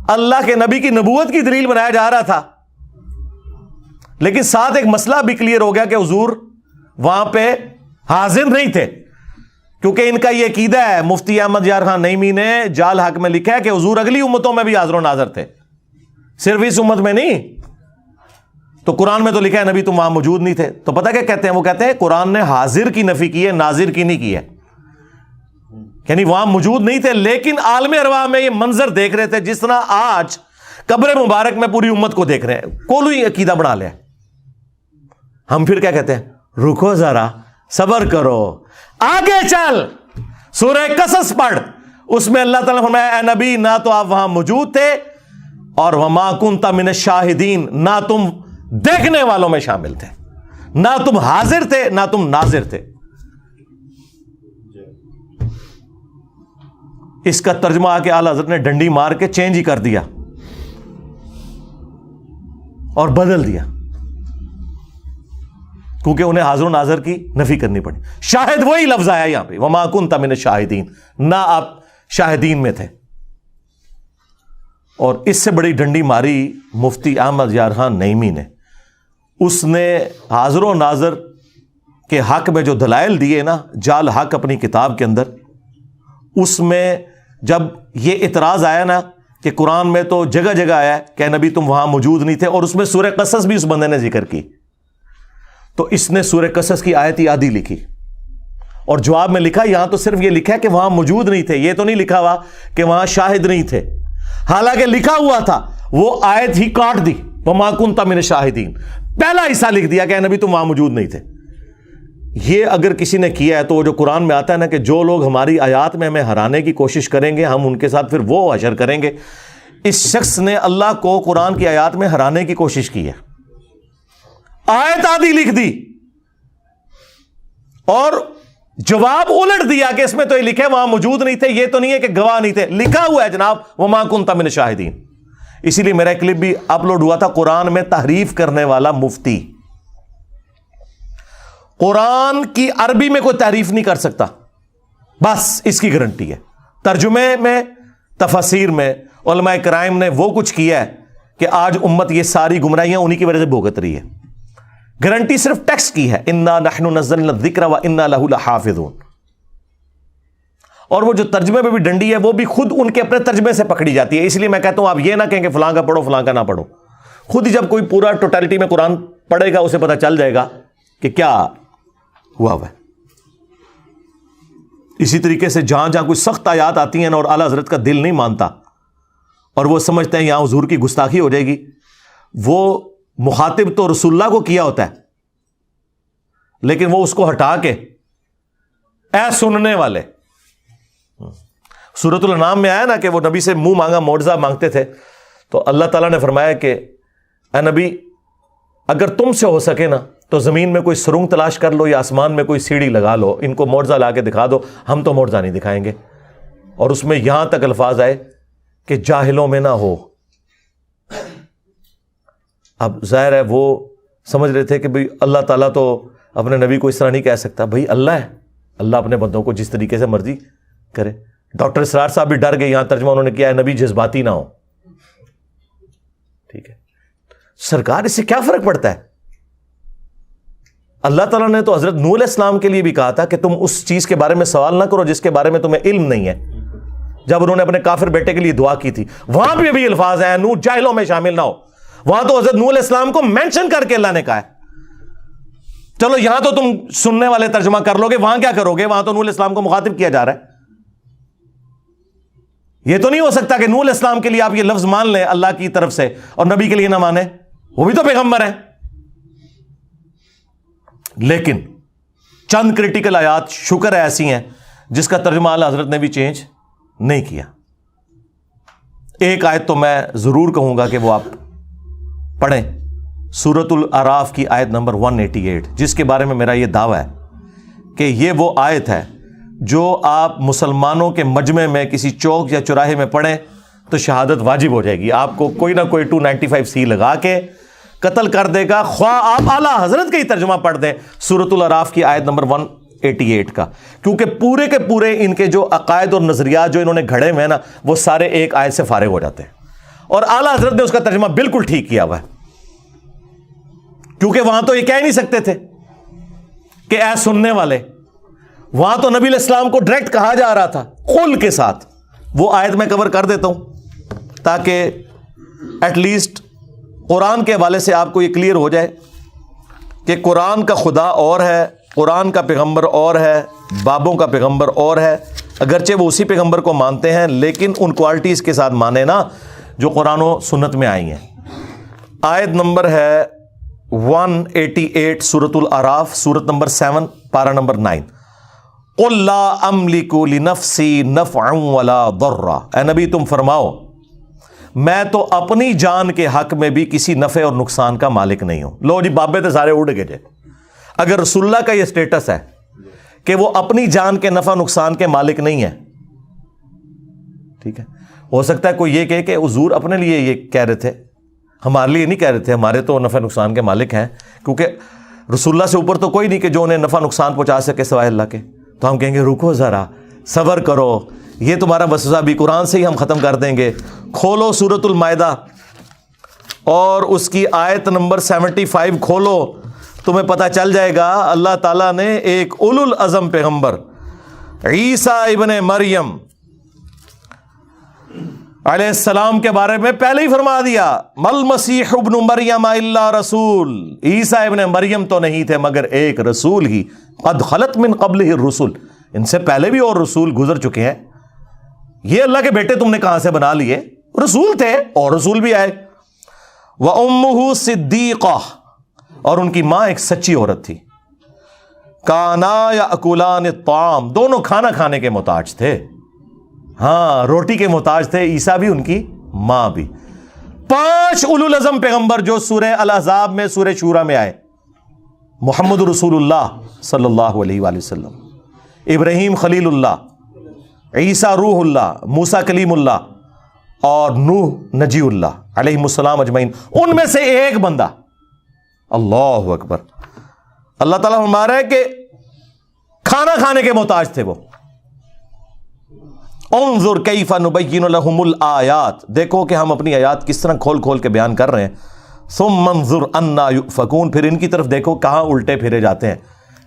اللہ کے نبی کی نبوت کی دلیل بنایا جا رہا تھا، لیکن ساتھ ایک مسئلہ بھی کلیئر ہو گیا کہ حضور وہاں پہ حاضر نہیں تھے، کیونکہ ان کا یہ عقیدہ ہے. مفتی احمد یار خان نعیمی نے جال حق میں لکھا ہے کہ حضور اگلی امتوں میں بھی حاضر و ناظر تھے، صرف اس امت میں نہیں. تو قرآن میں تو لکھا ہے نبی تم وہاں موجود نہیں تھے. تو پتہ کیا کہتے ہیں؟ وہ کہتے ہیں قرآن نے حاضر کی نفی کی ہے، ناظر کی نہیں کی ہے. یعنی وہاں موجود نہیں تھے لیکن عالم ارواح میں یہ منظر دیکھ رہے تھے، جس طرح آج قبر مبارک میں پوری امت کو دیکھ رہے ہیں. کوئی عقیدہ بنا لیا. ہم پھر کیا کہتے ہیں؟ رکو ذرا، صبر کرو، آگے چل. سورہ قصص پڑھ، اس میں اللہ تعالیٰ نے فرمایا اے نبی نہ تو آپ وہاں موجود تھے، اور وما کنت من الشاہدین، نہ تم دیکھنے والوں میں شامل تھے، نہ تم حاضر تھے نہ تم ناظر تھے. اس کا ترجمہ آ کے اعلیٰ حضرت نے ڈنڈی مار کے چینج ہی کر دیا اور بدل دیا، کیونکہ انہیں حاضر و ناظر کی نفی کرنی پڑی. شاہد وہی لفظ آیا یہاں پہ، وما کنت من الشاہدین، نہ آپ شاہدین میں تھے. اور اس سے بڑی ڈنڈی ماری مفتی احمد یار خان نعیمی نے. اس نے حاضر و ناظر کے حق میں جو دلائل دیے نا، جال حق اپنی کتاب کے اندر، اس میں جب یہ اعتراض آیا نا کہ قرآن میں تو جگہ جگہ آیا کہ نبی تم وہاں موجود نہیں تھے، اور اس میں سورہ قصص بھی اس بندے نے ذکر کی، تو اس نے سورہ قصص کی آیت آدھی لکھی اور جواب میں لکھا یہاں تو صرف یہ لکھا ہے کہ وہاں موجود نہیں تھے، یہ تو نہیں لکھا ہوا کہ وہاں شاہد نہیں تھے. حالانکہ لکھا ہوا تھا، وہ آیت ہی کاٹ دی، وما کنت من الشاہدین، پہلا حصہ لکھ دیا کہ نبی تم وہاں موجود نہیں تھے. یہ اگر کسی نے کیا ہے تو جو قرآن میں آتا ہے نا کہ جو لوگ ہماری آیات میں ہمیں ہرانے کی کوشش کریں گے ہم ان کے ساتھ پھر وہ حشر کریں گے، اس شخص نے اللہ کو قرآن کی آیات میں ہرانے کی کوشش کی ہے. آیت آدھی لکھ دی اور جواب الٹ دیا کہ اس میں تو یہ لکھے وہاں موجود نہیں تھے، یہ تو نہیں ہے کہ گواہ نہیں تھے، لکھا ہوا ہے جناب وما کنت من الشاہدین. اسی لیے میرا کلپ بھی اپلوڈ ہوا تھا، قرآن میں تحریف کرنے والا مفتی. قرآن کی عربی میں کوئی تحریف نہیں کر سکتا، بس اس کی گارنٹی ہے. ترجمے میں، تفاسیر میں علماء کرام نے وہ کچھ کیا ہے کہ آج امت یہ ساری گمراہیاں انہی کی وجہ سے بھگت رہی ہے. گارنٹی صرف ٹیکسٹ کی ہے، انا نحن نزلنا الذکر وانا لہ لحافظون. اور وہ جو ترجمے میں بھی ڈنڈی ہے وہ بھی خود ان کے اپنے ترجمے سے پکڑی جاتی ہے. اس لیے میں کہتا ہوں آپ یہ نہ کہیں کہ فلاں کا پڑھو فلاں کا نہ پڑھو. خود ہی جب کوئی پورا ٹوٹالٹی میں قرآن پڑھے گا اسے پتہ چل جائے گا کہ کیا ہوا ہے. اسی طریقے سے جہاں جہاں کوئی سخت آیات آتی ہیں نا اور اعلیٰ حضرت کا دل نہیں مانتا اور وہ سمجھتے ہیں یہاں حضور کی گستاخی ہو جائے گی، وہ مخاطب تو رسول اللہ کو کیا ہوتا ہے، لیکن وہ اس کو ہٹا کے اے سننے والے. سورۃ الانعام میں آیا نا کہ وہ نبی سے منہ مانگا معجزہ مانگتے تھے، تو اللہ تعالیٰ نے فرمایا کہ اے نبی اگر تم سے ہو سکے نا تو زمین میں کوئی سرنگ تلاش کر لو یا آسمان میں کوئی سیڑھی لگا لو، ان کو معجزہ لا کے دکھا دو، ہم تو معجزہ نہیں دکھائیں گے. اور اس میں یہاں تک الفاظ آئے کہ جاہلوں میں نہ ہو. اب ظاہر ہے وہ سمجھ رہے تھے کہ بھئی اللہ تعالیٰ تو اپنے نبی کو اس طرح نہیں کہہ سکتا. بھائی اللہ ہے, اللہ اپنے بندوں کو جس طریقے سے مرضی کرے. ڈاکٹر اسرار صاحب بھی ڈر گئے, یہاں ترجمہ انہوں نے کیا ہے نبی جذباتی نہ ہو. ٹھیک ہے سرکار, اس سے کیا فرق پڑتا ہے؟ اللہ تعالیٰ نے تو حضرت نوح علیہ السلام کے لیے بھی کہا تھا کہ تم اس چیز کے بارے میں سوال نہ کرو جس کے بارے میں تمہیں علم نہیں ہے. جب انہوں نے اپنے کافر بیٹے کے لیے دعا کی تھی, وہاں پہ بھی الفاظ ہیں نوح جاہلوں میں شامل نہ ہو. وہاں تو حضرت نوح علیہ السلام کو مینشن کر کے اللہ نے کہا ہے. چلو یہاں تو تم سننے والے ترجمہ کر لو گے, وہاں کیا کرو گے؟ وہاں تو نوح علیہ السلام کو مخاطب کیا جا رہا ہے. یہ تو نہیں ہو سکتا کہ نوح علیہ السلام کے لیے آپ یہ لفظ مان لیں اللہ کی طرف سے اور نبی کے لیے نہ مانیں, وہ بھی تو پیغمبر ہیں. لیکن چند کریٹیکل آیات شکر ہے ایسی ہیں جس کا ترجمہ اعلیٰ حضرت نے بھی چینج نہیں کیا. ایک آیت تو میں ضرور کہوں گا کہ وہ آپ پڑھیں, سورۃ الاعراف کی آیت نمبر 188, جس کے بارے میں میرا یہ دعویٰ ہے کہ یہ وہ آیت ہے جو آپ مسلمانوں کے مجمع میں کسی چوک یا چوراہے میں پڑھیں تو شہادت واجب ہو جائے گی. آپ کو کوئی نہ کوئی 295C لگا کے قتل کر دے گا, خواہ آپ اعلیٰ حضرت کا ہی ترجمہ پڑھ دیں سورۃ الاعراف کی آیت نمبر 188 کا, کیونکہ پورے کے پورے ان کے جو عقائد اور نظریات جو انہوں نے گھڑے ہوئے ہیں نا, وہ سارے ایک آیت سے فارغ ہو جاتے ہیں. اور اعلیٰ حضرت نے اس کا ترجمہ بالکل ٹھیک کیا ہوا ہے, کیونکہ وہاں تو یہ کہہ نہیں سکتے تھے کہ اے سننے والے, وہاں تو نبی علیہ السلام کو ڈائریکٹ کہا جا رہا تھا قل کے ساتھ. وہ آیت میں کور کر دیتا ہوں تاکہ ایٹ لیسٹ قرآن کے حوالے سے آپ کو یہ کلیئر ہو جائے کہ قرآن کا خدا اور ہے, قرآن کا پیغمبر اور ہے, بابوں کا پیغمبر اور ہے. اگرچہ وہ اسی پیغمبر کو مانتے ہیں لیکن ان کوالٹیز کے ساتھ مانے نا جو قرآن و سنت میں آئی ہیں. آیت نمبر ہے 188 سورۃ الاعراف, سورت نمبر 7 پارہ نمبر 9. قل لا املک لنفسی نفعا ولا ضرا, اے نبی تم فرماؤ میں تو اپنی جان کے حق میں بھی کسی نفع اور نقصان کا مالک نہیں ہوں. لو جی بابے تو سارے اڑ گئے جے. اگر رسول اللہ کا یہ سٹیٹس ہے کہ وہ اپنی جان کے نفع نقصان کے مالک نہیں ہے, ٹھیک ہے, ہو سکتا ہے کوئی یہ کہے کہ حضور اپنے لیے یہ کہہ رہے تھے, ہمارے لیے نہیں کہہ رہے تھے, ہمارے تو نفع نقصان کے مالک ہیں, کیونکہ رسول اللہ سے اوپر تو کوئی نہیں کہ جو انہیں نفع نقصان پہنچا سکے سوائے اللہ کے. تو ہم کہیں گے رکو ذرا, صبر کرو, یہ تمہارا وسوسہ بھی قرآن سے ہی ہم ختم کر دیں گے. کھولو سورۃ المائدہ اور اس کی آیت نمبر 75 کھولو, تمہیں پتہ چل جائے گا اللہ تعالیٰ نے ایک اولو العزم پیغمبر عیسیٰ ابن مریم علیہ السلام کے بارے میں پہلے ہی فرما دیا, مل مسیح ابن مریم الا رسول, عیسیٰ ابن مریم تو نہیں تھے مگر ایک رسول ہی, قد خلت من قبلہ الرسل, ان سے پہلے بھی اور رسول گزر چکے ہیں. یہ اللہ کے بیٹے تم نے کہاں سے بنا لیے؟ رسول تھے اور رسول بھی آئے. وَأُمُّهُ صِدِّيقَةٌ, اور ان کی ماں ایک سچی عورت تھی. كَانَا يَأْكُلَانِ الطَّعَامَ, دونوں کھانا کھانے کے محتاج تھے, ہاں روٹی کے محتاج تھے, عیسیٰ بھی ان کی ماں بھی. 5 اولو العزم پیغمبر جو سورہ الاحزاب میں سورہ شورى میں آئے, محمد رسول اللہ صلی اللہ علیہ وآلہ وسلم, ابراہیم خلیل اللہ, عیسیٰ روح اللہ, موسیٰ کلیم اللہ اور نوح نجی اللہ علیہ السلام اجمعین, ان میں سے ایک بندہ, اللہ اکبر, اللہ تعالیٰ فرما رہا ہے کہ کھانا کھانے کے محتاج تھے وہ. انظر کیف نبین لہم الآیات, دیکھو کہ ہم اپنی آیات کس طرح کھول کھول کے بیان کر رہے ہیں. ثم انظر انا یؤفکون, پھر ان کی طرف دیکھو کہاں الٹے پھرے جاتے ہیں.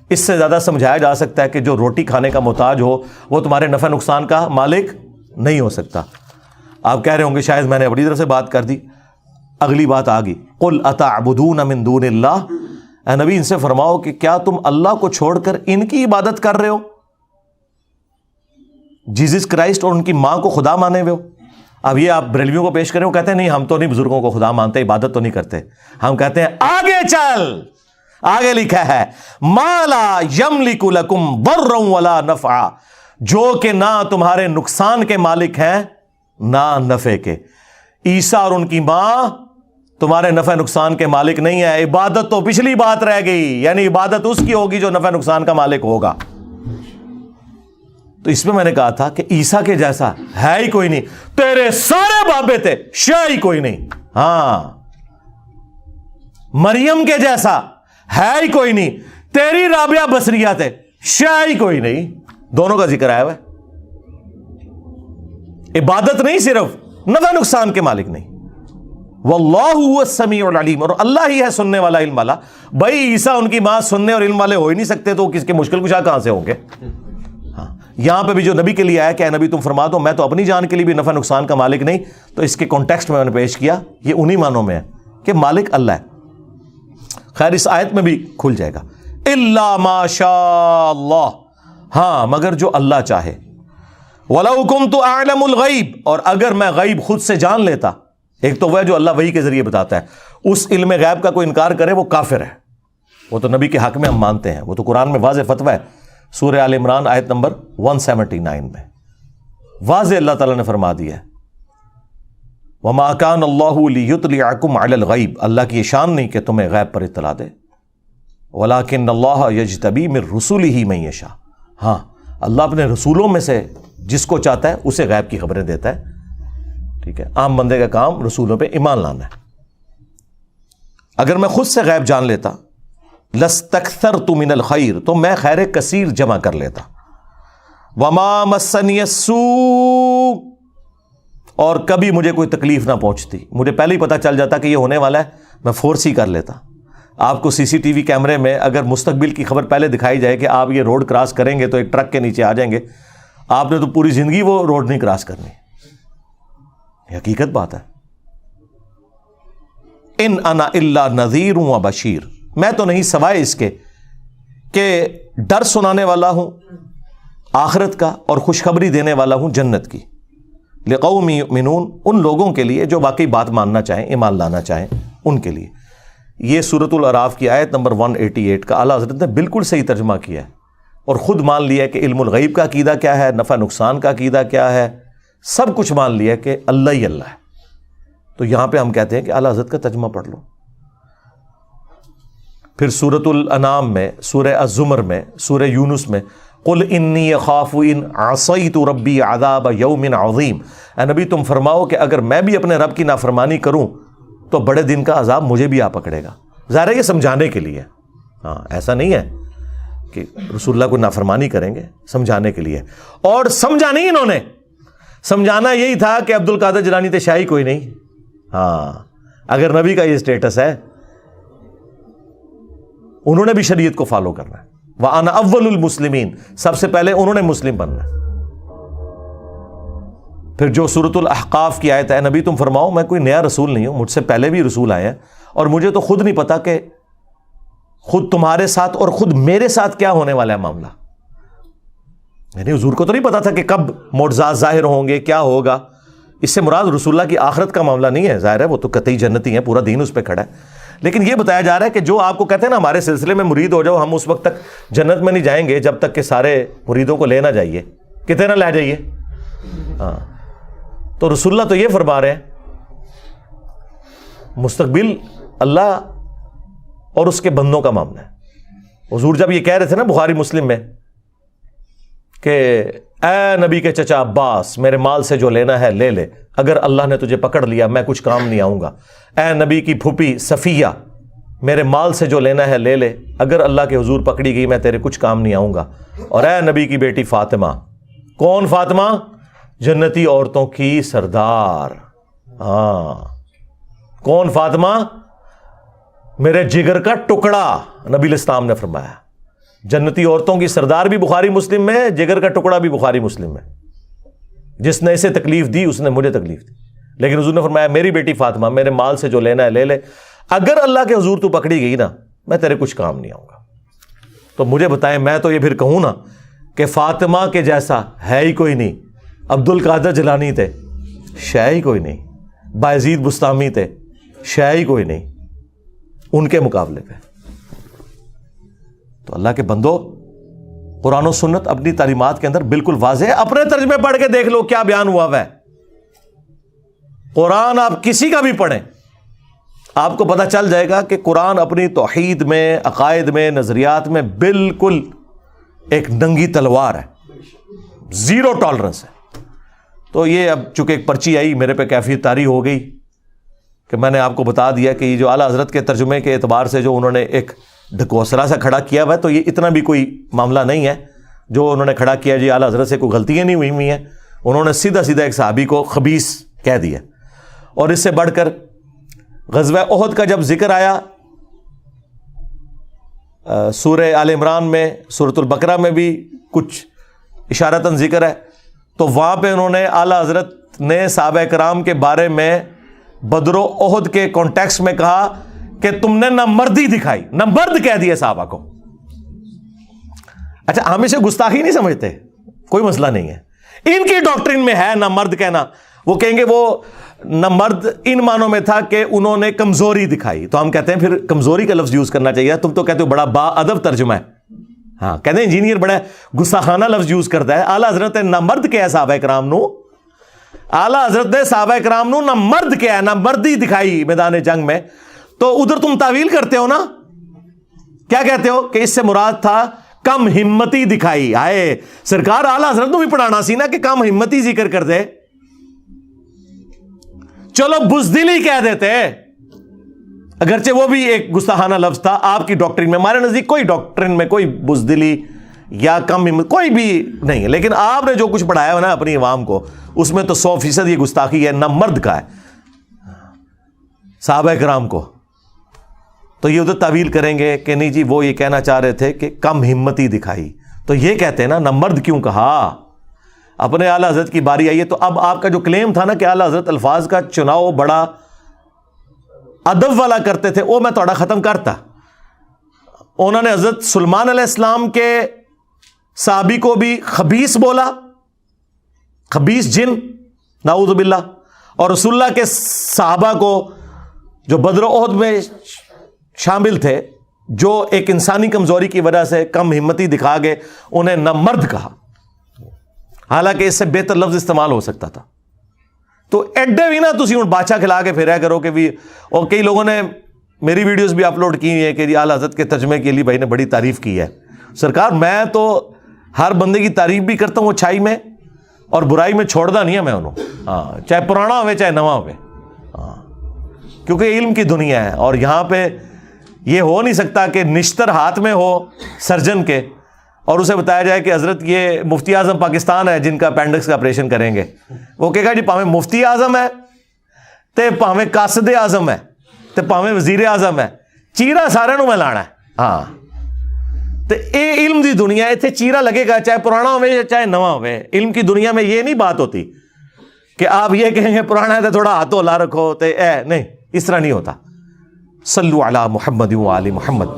اس سے زیادہ سمجھایا جا سکتا ہے کہ جو روٹی کھانے کا محتاج ہو وہ تمہارے نفع نقصان کا مالک نہیں ہو سکتا. آپ کہہ رہے ہوں گے شاید میں نے اپنی طرف سے بات کر دی. اگلی بات آ گئی, قل اتعبدون من دون اللہ, اے نبی ان سے فرماؤ کہ کیا تم اللہ کو چھوڑ کر ان کی عبادت کر رہے ہو, جیزس کرائسٹ اور ان کی ماں کو خدا مانے ہوئے ہو. اب یہ آپ بریلویوں کو پیش کریں, وہ کہتے ہیں نہیں ہم تو نہیں بزرگوں کو خدا مانتے, عبادت تو نہیں کرتے. ہم کہتے ہیں آگے چل, آگے لکھا ہے ما لا یملک لکم ضرا ولا نفعا, جو کہ نہ تمہارے نقصان کے مالک ہیں نہ نفع کے. عیسیٰ اور ان کی ماں تمہارے نفع نقصان کے مالک نہیں ہے. عبادت تو پچھلی بات رہ گئی, یعنی عبادت اس کی ہوگی جو نفع نقصان کا مالک ہوگا. تو اس میں میں نے کہا تھا کہ عیسیٰ کے جیسا ہے ہی کوئی نہیں, تیرے سارے بابے تھے شاہ ہی کوئی نہیں. ہاں مریم کے جیسا ہے ہی کوئی نہیں, تیری رابعہ بصریہ تے شے ہی کوئی نہیں. دونوں کا ذکر آیا ہوا ہے. عبادت نہیں صرف, نفع نقصان کے مالک نہیں. واللہ هو السمیع العلیم, اور اللہ ہی ہے سننے والا, علم والا. بھائی عیسیٰ ان کی ماں سننے اور علم والے ہو ہی نہیں سکتے, تو کس کے مشکل کشا کہاں سے ہوں گے؟ ہاں, یہاں پہ بھی جو نبی کے لیے آیا کہ اے نبی تم فرما دو میں تو اپنی جان کے لیے بھی نفع نقصان کا مالک نہیں, تو اس کے کانٹیکسٹ میں نے پیش کیا, یہ انہی معنوں میں ہے کہ مالک اللہ ہے. خیر اس آیت میں بھی کھل جائے گا. الا ما شاء اللہ, ہاں مگر جو اللہ چاہے. وَلَوْ كُنْتُ أَعْلَمُ الْغَيْبِ, اور اگر میں غیب خود سے جان لیتا. ایک تو وہ ہے جو اللہ وحی کے ذریعے بتاتا ہے, اس علم غیب کا کوئی انکار کرے وہ کافر ہے. وہ تو نبی کے حق میں ہم مانتے ہیں, وہ تو قرآن میں واضح فتویٰ ہے. سورہ آل عمران آیت نمبر 179 میں واضح اللہ تعالیٰ نے فرما دیا ہے وَمَا كَانَ اللَّهُ لِيُطْلِعَكُمْ عَلَى الْغَيْبِ, اللہ کی یہ شان نہیں کہ تمہیں غیب پر اطلاع دے. وَلَكِنَّ اللَّهَ يَجْتَبِي مِن رُسُلِهِ مَن يَشَاءُ, ہاں اللہ اپنے رسولوں میں سے جس کو چاہتا ہے اسے غیب کی خبریں دیتا ہے. ٹھیک ہے, عام بندے کا کام رسولوں پہ ایمان لانا ہے. اگر میں خود سے غیب جان لیتا لَاسْتَكْثَرْتُ مِنَ الْخَيْرِ, تو میں خیر کثیر جمع کر لیتا. وَمَا مَسَّنِيَ السُّوءُ, اور کبھی مجھے کوئی تکلیف نہ پہنچتی. مجھے پہلے ہی پتہ چل جاتا کہ یہ ہونے والا ہے, میں فورس ہی کر لیتا. آپ کو سی سی ٹی وی کیمرے میں اگر مستقبل کی خبر پہلے دکھائی جائے کہ آپ یہ روڈ کراس کریں گے تو ایک ٹرک کے نیچے آ جائیں گے, آپ نے تو پوری زندگی وہ روڈ نہیں کراس کرنی. یہ حقیقت بات ہے. ان انا الا نذیر و بشیر, میں تو نہیں سوائے اس کے کہ ڈر سنانے والا ہوں آخرت کا اور خوشخبری دینے والا ہوں جنت کی. لقوم یؤمنون, ان لوگوں کے لیے جو واقعی بات ماننا چاہیں, ایمان لانا چاہیں, ان کے لیے. یہ سورۃ الاعراف کی آیت نمبر 188 کا اعلیٰ حضرت نے بالکل صحیح ترجمہ کیا ہے, اور خود مان لیا کہ علم الغیب کا عقیدہ کیا ہے, نفع نقصان کا عقیدہ کیا ہے, سب کچھ مان لیا کہ اللہ ہی اللہ ہے. تو یہاں پہ ہم کہتے ہیں کہ اعلیٰ حضرت کا ترجمہ پڑھ لو. پھر سورۃ الانعام میں, سورہ الزمر میں, سورہ یونس میں قل انی اخاف ان عصیت ربی عذاب یوم عظیم, اے نبی تم فرماؤ کہ اگر میں بھی اپنے رب کی نافرمانی کروں تو بڑے دن کا عذاب مجھے بھی آ پکڑے گا. ظاہر ہے یہ سمجھانے کے لیے, ہاں ایسا نہیں ہے کہ رسول اللہ کو نافرمانی کریں گے, سمجھانے کے لیے. اور سمجھا نہیں انہوں نے, سمجھانا یہی تھا کہ عبد القادر جیلانی تے شاہی کوئی نہیں. ہاں اگر نبی کا یہ اسٹیٹس ہے, انہوں نے بھی شریعت کو فالو کرنا ہے. وَأَنَا أَوَّلُ الْمُسْلِمِينَ, سب سے پہلے انہوں نے مسلم بننا ہے. پھر جو سورۃ الاحقاف کی آیت ہے, نبی تم فرماؤ میں کوئی نیا رسول نہیں ہوں, مجھ سے پہلے بھی رسول آئے ہیں, اور مجھے تو خود نہیں پتا کہ خود تمہارے ساتھ اور خود میرے ساتھ کیا ہونے والا ہے معاملہ. یعنی حضور کو تو نہیں پتا تھا کہ کب معجزات ظاہر ہوں گے, کیا ہوگا. اس سے مراد رسول اللہ کی آخرت کا معاملہ نہیں ہے, ظاہر ہے وہ تو قطعی جنتی ہیں, پورا دین اس پہ کھڑا ہے. لیکن یہ بتایا جا رہا ہے کہ جو آپ کو کہتے ہیں نا ہمارے سلسلے میں مرید ہو جاؤ, ہم اس وقت تک جنت میں نہیں جائیں گے جب تک کہ سارے مریدوں کو لے نہ جائیے, کتنے نہ لے جائیے. ہاں تو رسول اللہ تو یہ فرما رہے ہیں, مستقبل اللہ اور اس کے بندوں کا معاملہ ہے. حضور جب یہ کہہ رہے تھے نا بخاری مسلم میں کہ اے نبی کے چچا عباس, میرے مال سے جو لینا ہے لے لے, اگر اللہ نے تجھے پکڑ لیا میں کچھ کام نہیں آؤں گا. اے نبی کی پھوپھی صفیہ, میرے مال سے جو لینا ہے لے لے, اگر اللہ کے حضور پکڑی گئی میں تیرے کچھ کام نہیں آؤں گا. اور اے نبی کی بیٹی فاطمہ, کون فاطمہ؟ جنتی عورتوں کی سردار. ہاں کون فاطمہ؟ میرے جگر کا ٹکڑا, نبی الاسلام نے فرمایا. جنتی عورتوں کی سردار بھی بخاری مسلم میں, جگر کا ٹکڑا بھی بخاری مسلم میں. جس نے اسے تکلیف دی اس نے مجھے تکلیف دی. لیکن حضور نے فرمایا میری بیٹی فاطمہ, میرے مال سے جو لینا ہے لے لے, اگر اللہ کے حضور تو پکڑی گئی نا میں تیرے کچھ کام نہیں آؤں گا. تو مجھے بتائیں, میں تو یہ پھر کہوں نا کہ فاطمہ کے جیسا ہے ہی کوئی نہیں. عبد القادر جیلانی تھے, شے ہی کوئی نہیں. بایزید بستامی تھے, شے ہی کوئی نہیں ان کے مقابلے پہ. تو اللہ کے بندو, قرآن و سنت اپنی تعلیمات کے اندر بالکل واضح ہے. اپنے ترجمے پڑھ کے دیکھ لو کیا بیان ہوا ہے. قرآن آپ کسی کا بھی پڑھیں, آپ کو پتہ چل جائے گا کہ قرآن اپنی توحید میں, عقائد میں, نظریات میں بالکل ایک ننگی تلوار ہے, زیرو ٹالرنس ہے. تو یہ اب چونکہ ایک پرچی آئی میرے پہ کیفیت طاری ہو گئی کہ میں نے آپ کو بتا دیا کہ یہ جو اعلیٰ حضرت کے ترجمے کے اعتبار سے جو انہوں نے ایک ڈھکوسلا سا کھڑا کیا ہوا ہے, تو یہ اتنا بھی کوئی معاملہ نہیں ہے جو انہوں نے کھڑا کیا جی اعلیٰ حضرت سے کوئی غلطیاں نہیں ہوئی ہیں. انہوں نے سیدھا سیدھا ایک صحابی کو خبیث کہہ دیا. اور اس سے بڑھ کر غزوہ احد کا جب ذکر آیا سورہ آل عمران میں, سورۃ البقرہ میں بھی کچھ اشارتاً ذکر ہے, تو وہاں پہ انہوں نے اعلیٰ حضرت نے صحابہ کرام کے بارے میں بدر و احد کے کانٹیکسٹ میں کہا کہ تم نے نہ مردی دکھائی, نہ مرد کہہ دیا صحابہ کو. اچھا ہم اسے گستاخی نہیں سمجھتے, کوئی مسئلہ نہیں ہے, ان کی ڈاکٹرین میں ہے نہ مرد کہنا. وہ کہیں گے وہ نہ مرد ان معنوں میں تھا کہ انہوں نے کمزوری دکھائی, تو ہم کہتے ہیں پھر کمزوری کا لفظ یوز کرنا چاہیے. تم تو کہتے ہو بڑا با ادب ترجمہ ہے, ہاں کہتے ہیں انجینئر بڑا گستاخانہ لفظ یوز کرتا ہے. اعلیٰ حضرت نے نہ مرد کیا ہے صحابہ کرام نو, اعلیٰ حضرت نے صحابہ کرام نو نہ مرد کیا ہے, نہ مردی دکھائی میدان جنگ میں. تو ادھر تم تعویل کرتے ہو نا, کیا کہتے ہو کہ اس سے مراد تھا کم ہمتی دکھائی. آئے سرکار اعلیٰ حضرت نو بھی پڑھانا سی نا کہ کم ہمتی ذکر کر دے, چلو بزدلی کہہ دیتے, اگرچہ وہ بھی ایک گستاخانہ لفظ تھا آپ کی ڈاکٹرین میں. ہمارے نزدیک کوئی ڈاکٹرین میں کوئی بزدلی یا کم ہمت کوئی بھی نہیں ہے, لیکن آپ نے جو کچھ پڑھایا ہے نا اپنی عوام کو, اس میں تو 100% یہ گستاخی ہے. نہ مرد کا ہے صحابہ کرام کو, تو یہ ادھر تعویل کریں گے کہ نہیں جی وہ یہ کہنا چاہ رہے تھے کہ کم ہمتی دکھائی. تو یہ کہتے ہیں نا نہ مرد کیوں کہا, اپنے اعلیٰ حضرت کی باری آئی ہے. تو اب آپ کا جو کلیم تھا نا کہ اعلیٰ حضرت الفاظ کا چناؤ بڑا ادب والا کرتے تھے, وہ میں تھوڑا ختم کرتا. انہوں نے حضرت سلیمان علیہ السلام کے صحابی کو بھی خبیث بولا, خبیث جن, نعوذ باللہ. اور رسول اللہ کے صحابہ کو جو بدر و احد میں شامل تھے, جو ایک انسانی کمزوری کی وجہ سے کم ہمتی دکھا گئے, انہیں نہ مرد کہا, حالانکہ اس سے بہتر لفظ استعمال ہو سکتا تھا. تو ایڈے بھی نا تسی ہوں بادشاہ کھلا کے پھریا کرو کہ بھی. اور کئی لوگوں نے میری ویڈیوز بھی اپلوڈ کی ہوئی ہیں کہ جی اعلیٰ حضرت کے ترجمے کے لیے بھائی نے بڑی تعریف کی ہے. سرکار میں تو ہر بندے کی تعریف بھی کرتا ہوں اچھائی میں, اور برائی میں چھوڑتا نہیں ہے میں انہوں, ہاں چاہے پرانا ہوئے چاہے نواں ہوئے, ہاں کیونکہ علم کی دنیا ہے. اور یہاں پہ یہ ہو نہیں سکتا کہ نشتر ہاتھ میں ہو سرجن کے اور اسے بتایا جائے کہ حضرت یہ مفتی اعظم پاکستان ہے جن کا اپینڈکس کا آپریشن کریں گے. وہ کہے گا جی پاویں مفتی اعظم ہے تے پاویں قاصد اعظم ہے تے پاویں وزیر اعظم ہے, چیرا سارے نو میں لانا ہے. ہاں تے اے علم دی دنیا ہے, اتنے چیرا لگے گا چاہے پرانا ہوئے چاہے نواں ہوئے. علم کی دنیا میں یہ نہیں بات ہوتی کہ آپ یہ کہیں گے پرانا ہے تو تھوڑا ہاتھوں لا رکھو تے اے نہیں, اس طرح نہیں ہوتا. صلو علی محمد وآل محمد,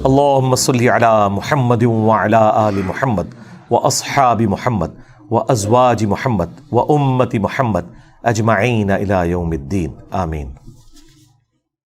اللہم صلی علی محمد وعلی آل محمد واصحاب محمد وازواج محمد وامت محمد اجمعین الی یوم الدین, آمین.